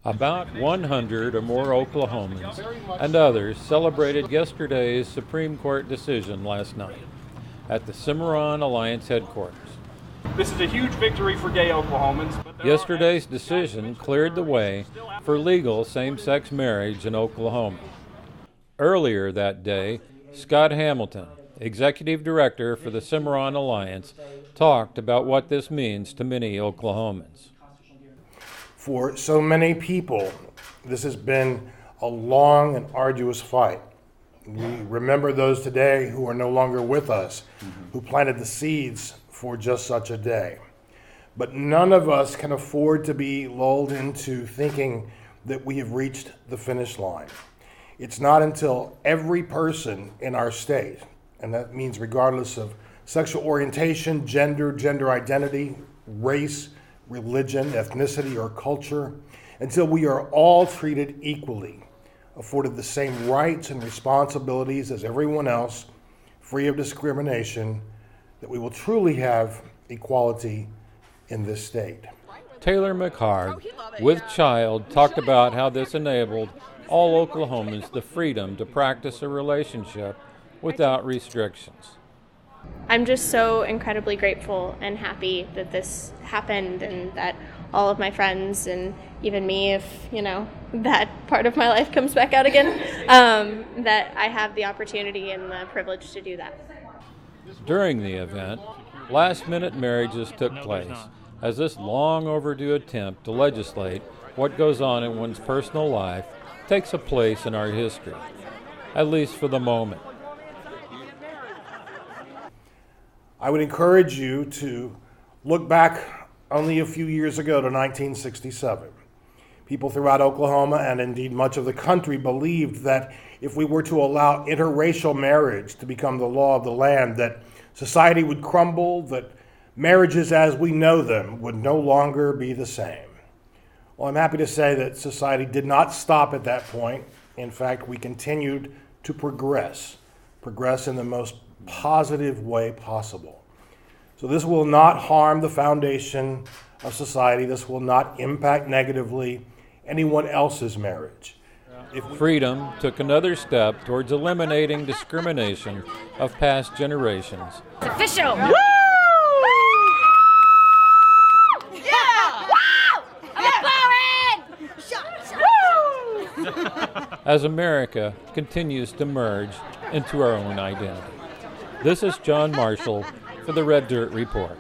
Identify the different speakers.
Speaker 1: About 100 or more Oklahomans and others celebrated yesterday's Supreme Court decision last night at the Cimarron Alliance headquarters.
Speaker 2: This is a huge victory for gay Oklahomans.
Speaker 1: Yesterday's decision cleared the way for legal same-sex marriage in Oklahoma. Earlier that day, Scott Hamilton, Executive Director for the Cimarron Alliance, talked about what this means to many Oklahomans.
Speaker 3: For so many people, this has been a long and arduous fight. We remember those today who are no longer with us, who planted the seeds for just such a day. But none of us can afford to be lulled into thinking that we have reached the finish line. It's not until every person in our state, and that means regardless of sexual orientation, gender identity, race, religion, ethnicity, or culture, until we are all treated equally, afforded the same rights and responsibilities as everyone else, free of discrimination, that we will truly have equality in this state.
Speaker 1: Taylor McHarg, with child, talked about how this enabled all Oklahomans the freedom to practice a relationship without restrictions.
Speaker 4: I'm just so incredibly grateful and happy that this happened and that all of my friends and even me, if, that part of my life comes back out again, that I have the opportunity and the privilege to do that.
Speaker 1: During the event, last-minute marriages took place as this long overdue attempt to legislate what goes on in one's personal life takes a place in our history, at least for the moment.
Speaker 3: I would encourage you to look back only a few years ago to 1967. People throughout Oklahoma and indeed much of the country believed that if we were to allow interracial marriage to become the law of the land, that society would crumble, that marriages as we know them would no longer be the same. Well, I'm happy to say that society did not stop at that point. In fact, we continued to progress in the most positive way possible. So this will not harm the foundation of society. This will not impact negatively anyone else's marriage.
Speaker 1: Freedom took another step towards eliminating discrimination of past generations.
Speaker 5: It's official!
Speaker 6: Woo!
Speaker 5: Yeah! Wow! I'm empowering!
Speaker 1: As America continues to merge into our own identity. This is John Marshall for the Red Dirt Report.